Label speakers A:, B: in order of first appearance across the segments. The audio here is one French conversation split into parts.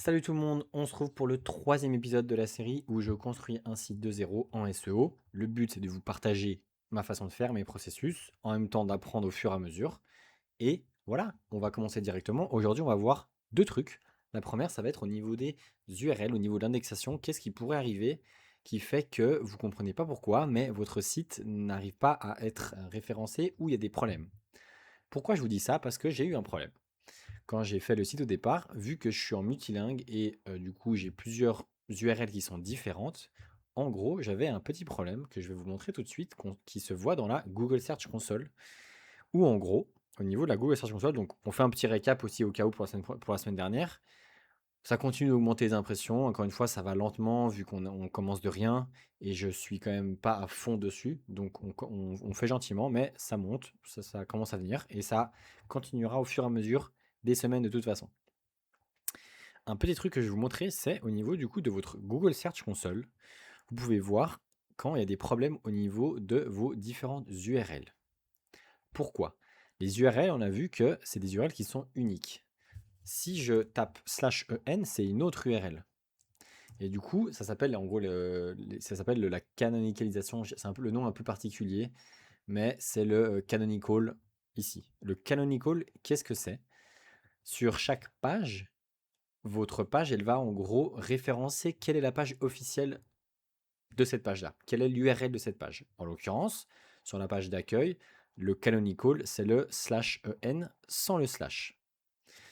A: Salut tout le monde, on se retrouve pour le troisième épisode de la série où je construis un site de zéro en SEO. Le but c'est de vous partager ma façon de faire, mes processus, en même temps d'apprendre au fur et à mesure. Et voilà, on va commencer directement. Aujourd'hui on va voir deux trucs. La première ça va être au niveau des URL, au niveau de l'indexation, qu'est-ce qui pourrait arriver qui fait que vous ne comprenez pas pourquoi, mais votre site n'arrive pas à être référencé ou il y a des problèmes. Pourquoi je vous dis ça? Parce que j'ai eu un problème quand j'ai fait le site au départ, vu que je suis en multilingue et du coup j'ai plusieurs URL qui sont différentes, en gros j'avais un petit problème que je vais vous montrer tout de suite qui se voit dans la Google Search Console. Où en gros, au niveau de la Google Search Console, donc on fait un petit récap aussi au cas où pour la semaine dernière. Ça continue d'augmenter les impressions. Encore une fois, ça va lentement vu qu'on commence de rien et je suis quand même pas à fond dessus. Donc on fait gentiment, mais ça monte, ça commence à venir et ça continuera au fur et à mesure des semaines de toute façon. Un petit truc que je vais vous montrer, c'est au niveau du coup de votre Google Search Console. Vous pouvez voir quand il y a des problèmes au niveau de vos différentes URL. Pourquoi? Les URL, on a vu que c'est des URL qui sont uniques. Si je tape /en, c'est une autre URL. Et du coup, ça s'appelle en gros ça s'appelle la canonicalisation. C'est un peu le nom un peu particulier, mais c'est le canonical ici. Le canonical, qu'est-ce que c'est? Sur chaque page, votre page, elle va en gros référencer quelle est la page officielle de cette page-là, quelle est l'URL de cette page. En l'occurrence, sur la page d'accueil, le canonical, c'est le /en sans le slash.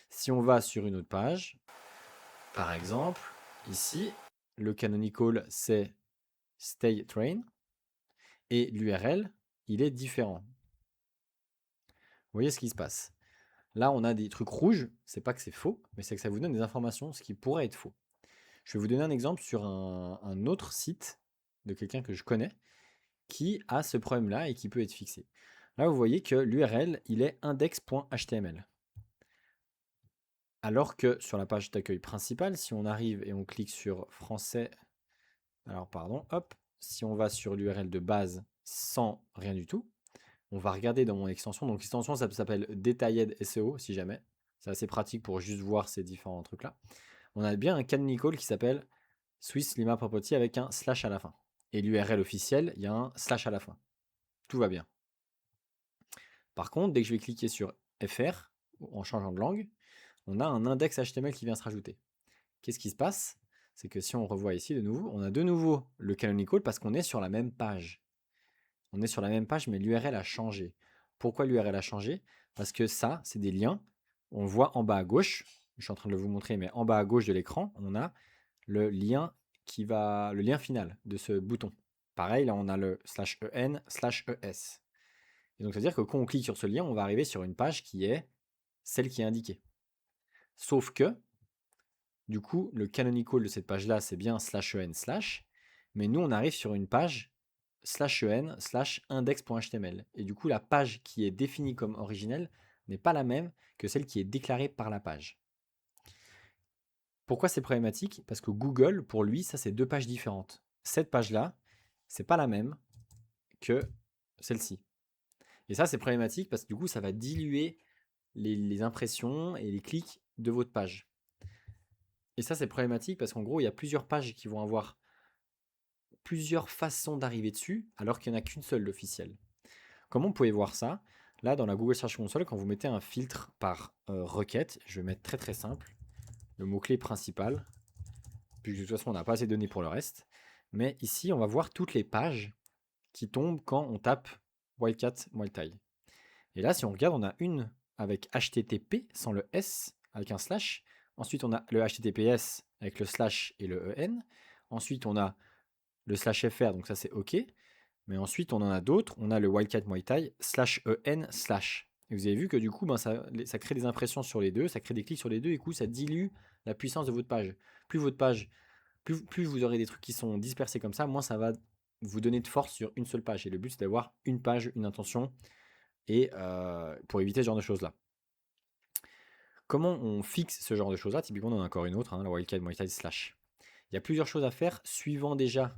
A: Si on va sur une autre page, par exemple, ici, le canonical, c'est stay train et l'URL, il est différent. Vous voyez ce qui se passe? Là, on a des trucs rouges, c'est pas que c'est faux, mais c'est que ça vous donne des informations, ce qui pourrait être faux. Je vais vous donner un exemple sur un autre site de quelqu'un que je connais qui a ce problème-là et qui peut être fixé. Là, vous voyez que l'URL, il est index.html. Alors que sur la page d'accueil principale, si on arrive et on clique sur français, alors pardon, hop, si on va sur l'URL de base sans rien du tout, on va regarder dans mon extension. Donc l'extension, ça s'appelle Detailed SEO, si jamais. C'est assez pratique pour juste voir ces différents trucs-là. On a bien un canonical qui s'appelle Swiss Lima Property avec un slash à la fin. Et l'URL officielle, il y a un slash à la fin. Tout va bien. Par contre, dès que je vais cliquer sur FR, en changeant de langue, on a un index HTML qui vient se rajouter. Qu'est-ce qui se passe? C'est que si on revoit ici de nouveau, on a de nouveau le canonical parce qu'on est sur la même page. On est sur la même page, mais l'URL a changé. Pourquoi l'URL a changé? Parce que ça, c'est des liens. On le voit en bas à gauche. Je suis en train de vous montrer, mais en bas à gauche de l'écran, on a le lien le lien final de ce bouton. Pareil, là, on a le /en/es. Et donc, c'est-à-dire que quand on clique sur ce lien, on va arriver sur une page qui est celle qui est indiquée. Sauf que, du coup, le canonical de cette page-là, c'est bien /en/, mais nous, on arrive sur une page /en/index.html. Et du coup, la page qui est définie comme originelle n'est pas la même que celle qui est déclarée par la page. Pourquoi c'est problématique? Parce que Google, pour lui, ça, c'est deux pages différentes. Cette page-là, c'est pas la même que celle-ci. Et ça, c'est problématique parce que du coup, ça va diluer les impressions et les clics de votre page. Et ça, c'est problématique parce qu'en gros, il y a plusieurs pages qui vont avoir plusieurs façons d'arriver dessus, alors qu'il n'y en a qu'une seule d'officielle. Comment vous pouvez voir ça? Là, dans la Google Search Console, quand vous mettez un filtre par requête, je vais mettre très très simple, le mot-clé principal, puisque de toute façon, on n'a pas assez de données pour le reste. Mais ici, on va voir toutes les pages qui tombent quand on tape Wildcat Multi. Et là, si on regarde, on a une avec HTTP sans le S, avec un slash. Ensuite, on a le HTTPS avec le slash et le EN. Ensuite, on a le slash FR, donc ça c'est OK. Mais ensuite, on en a d'autres. On a le Wildcat Muay Thai /EN slash. Et vous avez vu que du coup, ben, ça crée des impressions sur les deux, ça crée des clics sur les deux, et du coup, ça dilue la puissance de votre page. Plus votre page, plus vous aurez des trucs qui sont dispersés comme ça, moins ça va vous donner de force sur une seule page. Et le but, c'est d'avoir une page, une intention, et pour éviter ce genre de choses-là. Comment on fixe ce genre de choses-là? Typiquement, on en a encore une autre, hein, la Wildcat Muay Thai slash. Il y a plusieurs choses à faire suivant déjà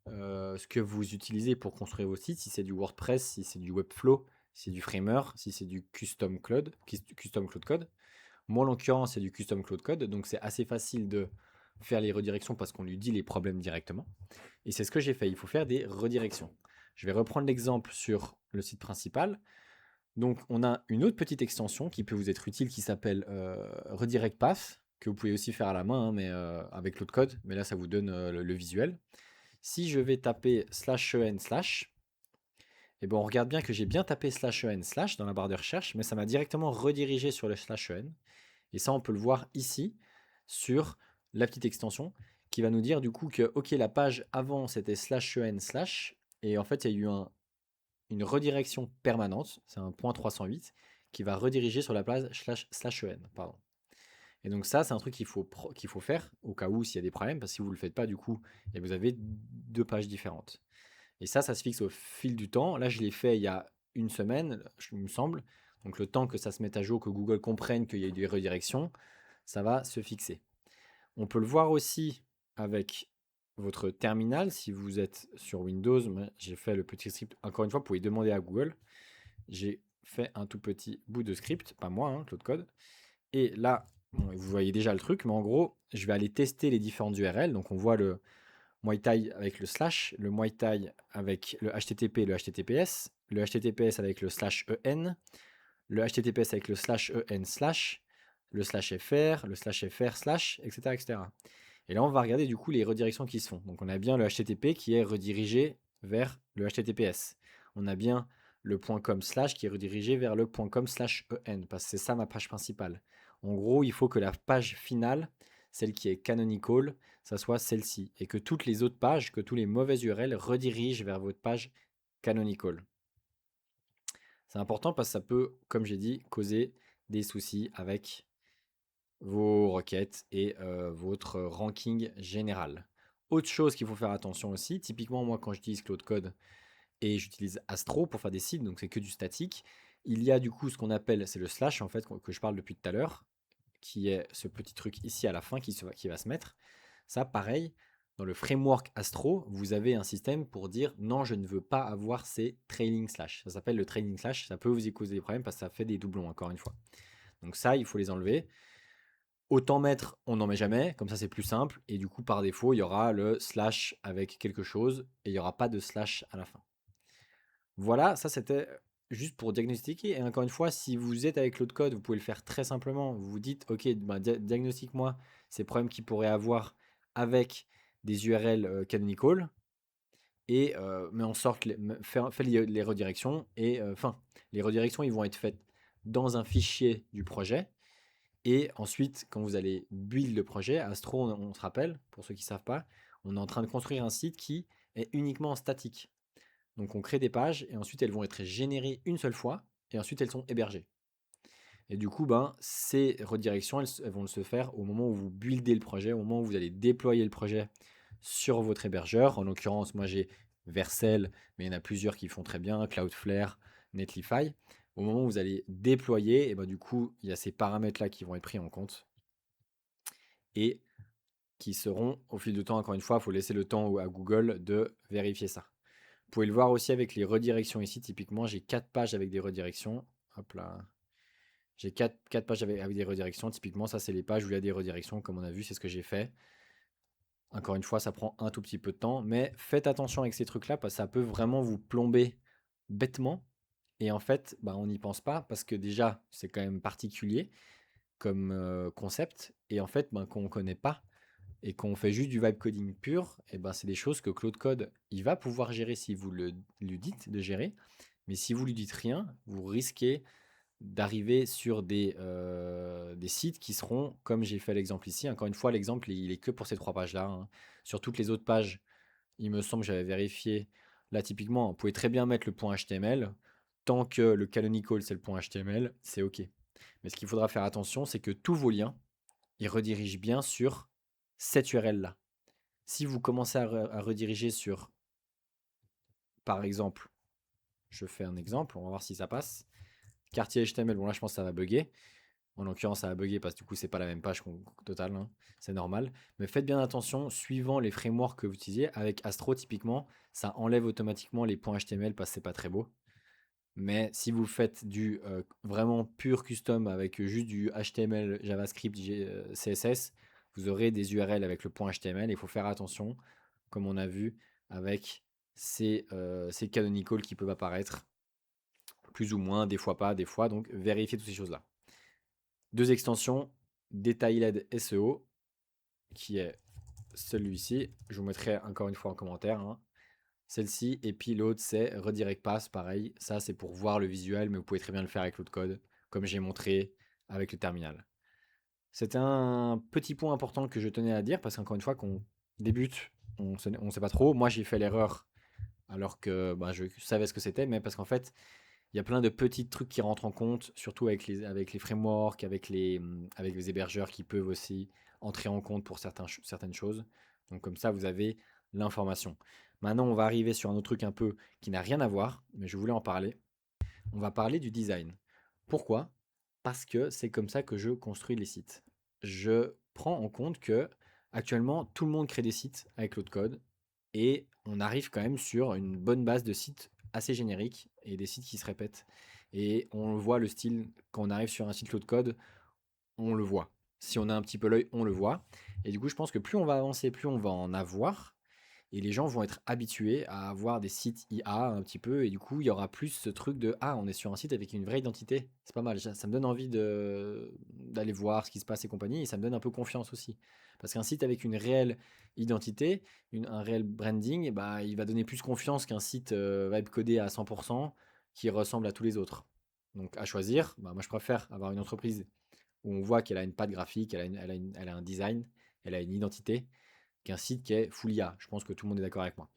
A: ce que vous utilisez pour construire vos sites, si c'est du WordPress, si c'est du Webflow, si c'est du Framer, si c'est du Custom Cloud Code. Moi, en l'occurrence, c'est du custom Claude Code, donc c'est assez facile de faire les redirections parce qu'on lui dit les problèmes directement. Et c'est ce que j'ai fait, il faut faire des redirections. Je vais reprendre l'exemple sur le site principal. Donc, on a une autre petite extension qui peut vous être utile qui s'appelle Redirect Path, que vous pouvez aussi faire à la main, hein, mais avec Claude Code, mais là, ça vous donne le visuel. Si je vais taper /en/, et bon, on regarde bien que j'ai bien tapé /en/ dans la barre de recherche, mais ça m'a directement redirigé sur le /en. Et ça, on peut le voir ici sur la petite extension qui va nous dire du coup que, ok, la page avant c'était /en/, et en fait, il y a eu une redirection permanente, c'est un point 308, qui va rediriger sur la page /en. Pardon. Et donc ça, c'est un truc qu'il faut faire au cas où s'il y a des problèmes, parce que si vous ne le faites pas, du coup, et vous avez deux pages différentes. Et ça se fixe au fil du temps. Là, je l'ai fait il y a une semaine, il me semble. Donc le temps que ça se mette à jour, que Google comprenne qu'il y a eu des redirections, ça va se fixer. On peut le voir aussi avec votre terminal. Si vous êtes sur Windows, j'ai fait le petit script. Encore une fois, vous pouvez demander à Google. J'ai fait un tout petit bout de script, pas moi, hein, Claude Code. Et là, bon, vous voyez déjà le truc, mais en gros, je vais aller tester les différentes URL. Donc on voit le Muay Thai avec le slash, le Muay Thai avec le HTTP et le HTTPS, le HTTPS avec le /en, le HTTPS avec le /en/, le /fr, le /fr/, etc., etc. Et là, on va regarder du coup les redirections qui se font. Donc, on a bien le HTTP qui est redirigé vers le HTTPS. On a bien le .com/ qui est redirigé vers le .com/en, parce que c'est ça ma page principale. En gros, il faut que la page finale, celle qui est canonical, ça soit celle-ci. Et que toutes les autres pages, que tous les mauvaises URL redirigent vers votre page canonical. C'est important parce que ça peut, comme j'ai dit, causer des soucis avec vos requêtes et votre ranking général. Autre chose qu'il faut faire attention aussi, typiquement moi quand j'utilise Claude Code et j'utilise Astro pour faire des sites, donc c'est que du statique, il y a du coup ce qu'on appelle, c'est le slash en fait que je parle depuis tout à l'heure, qui est ce petit truc ici à la fin qui va se mettre. Ça pareil, dans le framework Astro, vous avez un système pour dire non, je ne veux pas avoir ces trailing slash. Ça s'appelle le trailing slash, ça peut vous y causer des problèmes parce que ça fait des doublons encore une fois. Donc ça, il faut les enlever. Autant mettre, on n'en met jamais, comme ça c'est plus simple, et du coup par défaut il y aura le slash avec quelque chose, et il n'y aura pas de slash à la fin. Voilà, ça c'était juste pour diagnostiquer, et encore une fois, si vous êtes avec Claude Code, vous pouvez le faire très simplement, vous vous dites, ok, bah, diagnostique-moi ces problèmes qu'il pourrait avoir avec des URL canonical, et mais en sorte, fait les redirections, et enfin, les redirections ils vont être faites dans un fichier du projet, et ensuite, quand vous allez build le projet, Astro, on se rappelle, pour ceux qui ne savent pas, on est en train de construire un site qui est uniquement statique. Donc on crée des pages et ensuite elles vont être générées une seule fois et ensuite elles sont hébergées. Et du coup, ces redirections, elles vont se faire au moment où vous buildez le projet, au moment où vous allez déployer le projet sur votre hébergeur. En l'occurrence, moi j'ai Vercel, mais il y en a plusieurs qui font très bien, Cloudflare, Netlify. Au moment où vous allez déployer, et du coup, il y a ces paramètres-là qui vont être pris en compte et qui seront au fil du temps, encore une fois, il faut laisser le temps à Google de vérifier ça. Vous pouvez le voir aussi avec les redirections ici. Typiquement, j'ai 4 pages avec des redirections. Hop là. J'ai 4 pages avec des redirections. Typiquement, ça, c'est les pages où il y a des redirections. Comme on a vu, c'est ce que j'ai fait. Encore une fois, ça prend un tout petit peu de temps. Mais faites attention avec ces trucs-là parce que ça peut vraiment vous plomber bêtement. Et en fait, on n'y pense pas parce que déjà, c'est quand même particulier comme concept. Et en fait, qu'on ne connaît pas et qu'on fait juste du vibe coding pur, et c'est des choses que Claude Code, il va pouvoir gérer si vous lui dites de gérer. Mais si vous lui dites rien, vous risquez d'arriver sur des sites qui seront, comme j'ai fait l'exemple ici. Encore une fois, l'exemple, il est que pour ces 3 pages-là, hein. Sur toutes les autres pages, il me semble que j'avais vérifié. Là, typiquement, vous pouvez très bien mettre le point HTML. Tant que le canonical, c'est le point HTML, c'est OK. Mais ce qu'il faudra faire attention, c'est que tous vos liens, ils redirigent bien sur cette URL-là. Si vous commencez à rediriger sur, par exemple, je fais un exemple, on va voir si ça passe. Quartier HTML, bon là je pense que ça va bugger. En l'occurrence, ça va bugger parce que du coup, c'est pas la même page totale, hein. C'est normal. Mais faites bien attention, suivant les frameworks que vous utilisez. Avec Astro, typiquement, ça enlève automatiquement les points HTML parce que c'est pas très beau. Mais si vous faites du vraiment pur custom avec juste du HTML, JavaScript, CSS, vous aurez des URL avec le point HTML. Il faut faire attention, comme on a vu, avec ces canonical qui peuvent apparaître, plus ou moins, des fois pas, des fois. Donc vérifiez toutes ces choses-là. Deux extensions, Detailed SEO, qui est celui-ci. Je vous mettrai encore une fois en commentaire, hein. Celle-ci, et puis l'autre c'est Redirect Pass, pareil. Ça c'est pour voir le visuel, mais vous pouvez très bien le faire avec l'autre code, comme j'ai montré avec le terminal. C'était un petit point important que je tenais à dire, parce qu'encore une fois, qu'on débute, on ne sait pas trop. Moi j'ai fait l'erreur alors que bah, je savais ce que c'était, mais parce qu'en fait, il y a plein de petits trucs qui rentrent en compte, surtout avec les frameworks, avec les hébergeurs qui peuvent aussi entrer en compte pour certaines choses. Donc comme ça, vous avez l'information. Maintenant, on va arriver sur un autre truc un peu qui n'a rien à voir, mais je voulais en parler. On va parler du design. Pourquoi? Parce que c'est comme ça que je construis les sites. Je prends en compte que actuellement tout le monde crée des sites avec l'autre code et on arrive quand même sur une bonne base de sites assez génériques et des sites qui se répètent. Et on voit le style quand on arrive sur un site low code, on le voit. Si on a un petit peu l'œil, on le voit. Et du coup, je pense que plus on va avancer, plus on va en avoir. Et les gens vont être habitués à avoir des sites IA un petit peu, et du coup, il y aura plus ce truc de ah, on est sur un site avec une vraie identité. C'est pas mal. Ça me donne envie d'aller voir ce qui se passe et compagnie, et ça me donne un peu confiance aussi. Parce qu'un site avec une réelle identité, un réel branding, eh bah, il va donner plus confiance qu'un site web codé à 100% qui ressemble à tous les autres. Donc, à choisir, bah, moi je préfère avoir une entreprise où on voit qu'elle a une patte graphique, elle a un design, elle a une identité, qu'un site qui est full IA. Je pense que tout le monde est d'accord avec moi.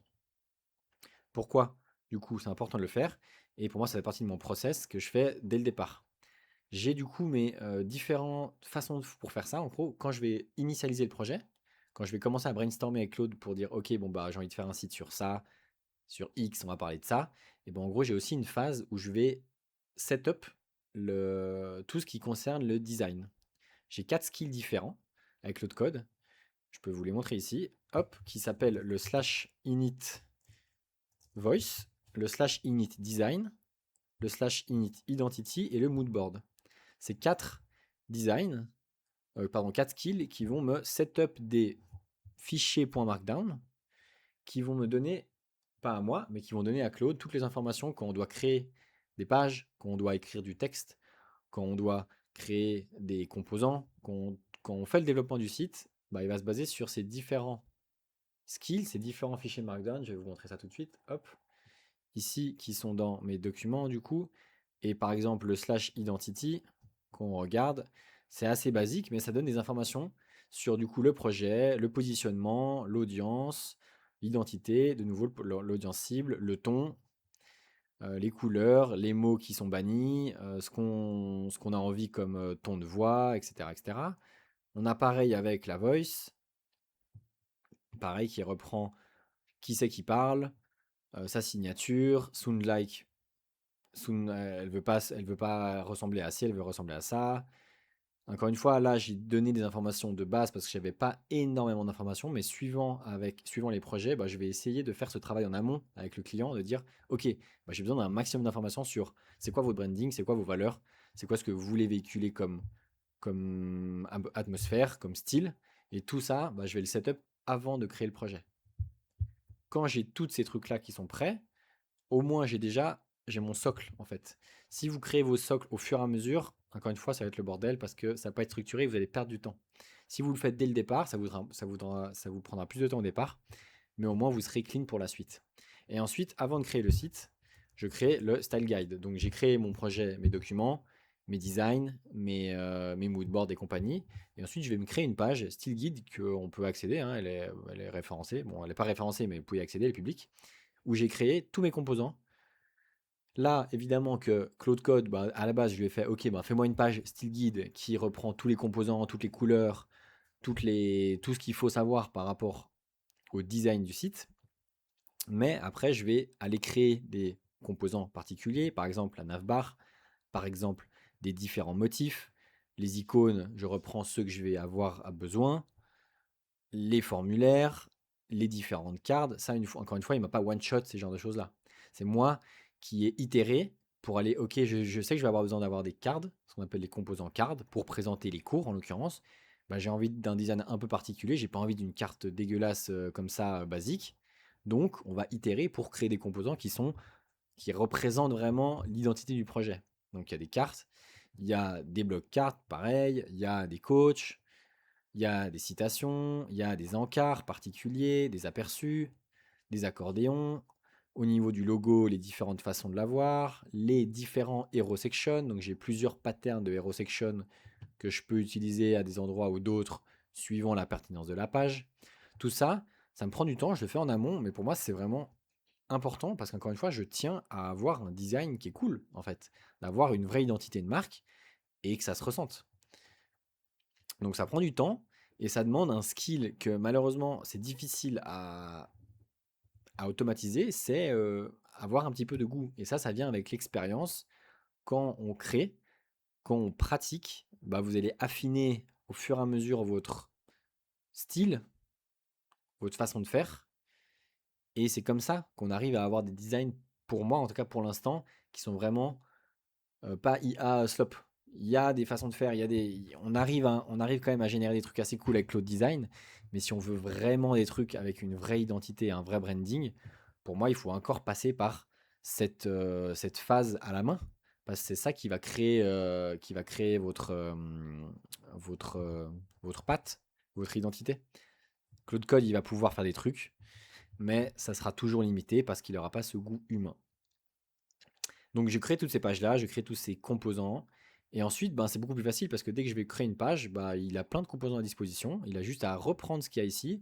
A: Pourquoi? Du coup, c'est important de le faire. Et pour moi, ça fait partie de mon process que je fais dès le départ. J'ai du coup mes différentes façons pour faire ça. En gros, quand je vais initialiser le projet, quand je vais commencer à brainstormer avec Claude pour dire, OK, bon, bah, j'ai envie de faire un site sur ça, sur X, on va parler de ça. Et ben, en gros, j'ai aussi une phase où je vais setup tout ce qui concerne le design. J'ai 4 skills différents avec l'autre code. Je peux vous les montrer ici. Hop, qui s'appelle le slash init voice, le slash init design, le slash init identity et le moodboard. C'est 4 designs, pardon, 4 skills qui vont me setup des fichiers .markdown qui vont me donner, pas à moi, mais qui vont donner à Claude toutes les informations quand on doit créer des pages, quand on doit écrire du texte, quand on doit créer des composants, quand on fait le développement du site, bah, il va se baser sur ces différents skills, ces différents fichiers Markdown. Je vais vous montrer ça tout de suite. Hop. Ici, qui sont dans mes documents du coup. Et par exemple, le slash identity qu'on regarde, c'est assez basique, mais ça donne des informations sur du coup le projet, le positionnement, l'audience, l'identité, de nouveau l'audience cible, le ton, les couleurs, les mots qui sont bannis, ce qu'on a envie comme ton de voix, etc., etc. On a pareil avec la voice, pareil qui reprend qui c'est qui parle, sa signature, sound like, elle veut pas ressembler à ci, elle veut ressembler à ça. Encore une fois, là, j'ai donné des informations de base parce que j'avais pas énormément d'informations, mais suivant les projets, bah, je vais essayer de faire ce travail en amont avec le client, de dire, ok, bah, j'ai besoin d'un maximum d'informations sur c'est quoi votre branding, c'est quoi vos valeurs, c'est quoi ce que vous voulez véhiculer comme atmosphère, comme style, et tout ça, bah, je vais le setup avant de créer le projet. Quand j'ai tous ces trucs-là qui sont prêts, au moins j'ai mon socle en fait. Si vous créez vos socles au fur et à mesure, encore une fois, ça va être le bordel parce que ça va pas être structuré, vous allez perdre du temps. Si vous le faites dès le départ, ça vous prendra plus de temps au départ, mais au moins vous serez clean pour la suite. Et ensuite, avant de créer le site, je crée le style guide. Donc j'ai créé mon projet, mes documents, mes designs, mes moodboards et compagnie. Et ensuite, je vais me créer une page style guide qu'on peut accéder, hein, elle est référencée. Bon, elle n'est pas référencée, mais vous pouvez y accéder, elle est publique, où j'ai créé tous mes composants. Là, évidemment que Claude Code, bah, à la base, je lui ai fait, ok, bah, fais-moi une page style guide qui reprend tous les composants, toutes les couleurs, tout ce qu'il faut savoir par rapport au design du site. Mais après, je vais aller créer des composants particuliers, par exemple la navbar, par exemple des différents motifs. Les icônes, je reprends ceux que je vais avoir besoin. Les formulaires, les différentes cartes. Ça, encore une fois, il ne m'a pas one-shot ces genres de choses-là. C'est moi qui ai itéré pour aller, ok, je sais que je vais avoir besoin d'avoir des cards, ce qu'on appelle les composants cards, pour présenter les cours en l'occurrence. Bah, j'ai envie d'un design un peu particulier, j'ai pas envie d'une carte dégueulasse comme ça, basique. Donc, on va itérer pour créer des composants qui représentent vraiment l'identité du projet. Donc, il y a des cartes, il y a des blocs cartes, pareil, il y a des coachs, il y a des citations, il y a des encarts particuliers, des aperçus, des accordéons. Au niveau du logo, les différentes façons de l'avoir, les différents hero sections. Donc j'ai plusieurs patterns de hero section que je peux utiliser à des endroits ou d'autres suivant la pertinence de la page. Tout ça, ça me prend du temps, je le fais en amont, mais pour moi c'est vraiment important parce qu'encore une fois, je tiens à avoir un design qui est cool en fait, d'avoir une vraie identité de marque et que ça se ressente. Donc ça prend du temps et ça demande un skill que malheureusement c'est difficile à automatiser, c'est avoir un petit peu de goût. Et ça vient avec l'expérience. Quand on crée, quand on pratique, bah, vous allez affiner au fur et à mesure votre style, votre façon de faire. Et c'est comme ça qu'on arrive à avoir des designs, pour moi en tout cas pour l'instant, qui sont vraiment pas IA slop. Il y a des façons de faire, on arrive quand même à générer des trucs assez cool avec Cloud Design, mais si on veut vraiment des trucs avec une vraie identité, un vrai branding, pour moi, il faut encore passer par cette phase à la main, parce que c'est ça qui va créer votre, votre patte, votre identité. Claude Code, il va pouvoir faire des trucs, mais ça sera toujours limité parce qu'il n'aura pas ce goût humain. Donc je crée toutes ces pages-là, je crée tous ces composants. Et ensuite, ben, c'est beaucoup plus facile parce que dès que je vais créer une page, bah, il a plein de composants à disposition. Il a juste à reprendre ce qu'il y a ici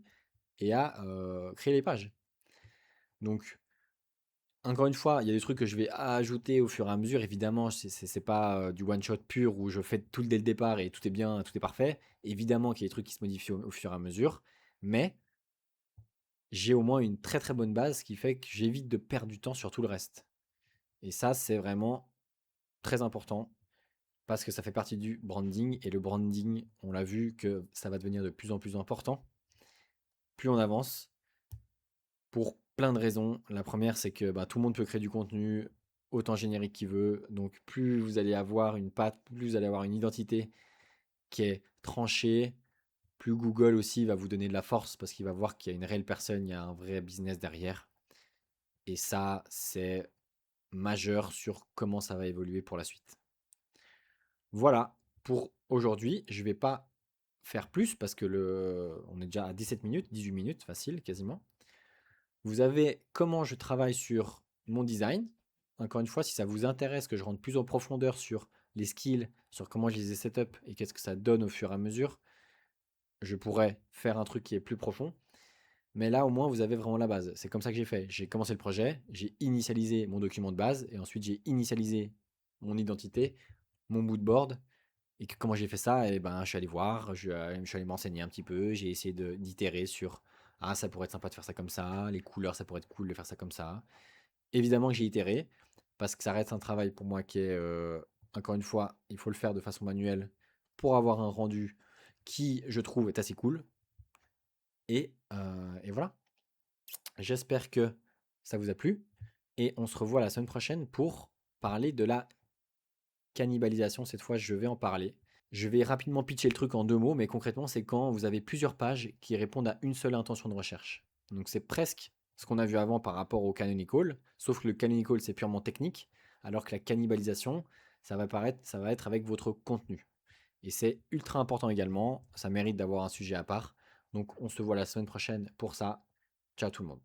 A: et à créer les pages. Donc, encore une fois, il y a des trucs que je vais ajouter au fur et à mesure. Évidemment, c'est pas du one-shot pur où je fais tout dès le départ et tout est bien, tout est parfait. Évidemment qu'il y a des trucs qui se modifient au fur et à mesure. Mais j'ai au moins une très très bonne base qui fait que j'évite de perdre du temps sur tout le reste. Et ça, c'est vraiment très important parce que ça fait partie du branding et le branding, on l'a vu que ça va devenir de plus en plus important plus on avance pour plein de raisons. La première, c'est que bah, tout le monde peut créer du contenu autant générique qu'il veut. Donc plus vous allez avoir une patte, plus vous allez avoir une identité qui est tranchée, plus Google aussi va vous donner de la force parce qu'il va voir qu'il y a une réelle personne, il y a un vrai business derrière. Et ça, c'est majeur sur comment ça va évoluer pour la suite. Voilà pour aujourd'hui. Je vais pas faire plus parce que on est déjà à 17 minutes, 18 minutes, facile quasiment. Vous avez comment je travaille sur mon design. Encore une fois, si ça vous intéresse que je rentre plus en profondeur sur les skills, sur comment je les ai set-up et qu'est-ce que ça donne au fur et à mesure, je pourrais faire un truc qui est plus profond. Mais là, au moins, vous avez vraiment la base. C'est comme ça que j'ai fait. J'ai commencé le projet, j'ai initialisé mon document de base et ensuite j'ai initialisé mon identité, mon mood board. Et comment j'ai fait ça? Eh ben, je suis allé voir, je suis allé m'enseigner un petit peu, j'ai essayé d'itérer sur ah, ça pourrait être sympa de faire ça comme ça, les couleurs, ça pourrait être cool de faire ça comme ça. Évidemment que j'ai itéré, parce que ça reste un travail pour moi qui est, encore une fois, il faut le faire de façon manuelle pour avoir un rendu qui, je trouve, est assez cool. Et voilà. J'espère que ça vous a plu. Et on se revoit la semaine prochaine pour parler de la cannibalisation. Cette fois, je vais en parler. Je vais rapidement pitcher le truc en 2 mots, mais concrètement, c'est quand vous avez plusieurs pages qui répondent à une seule intention de recherche. Donc c'est presque ce qu'on a vu avant par rapport au canonical, sauf que le canonical c'est purement technique, alors que la cannibalisation, ça va être avec votre contenu. Et c'est ultra important également, ça mérite d'avoir un sujet à part. Donc on se voit la semaine prochaine pour ça. Ciao tout le monde.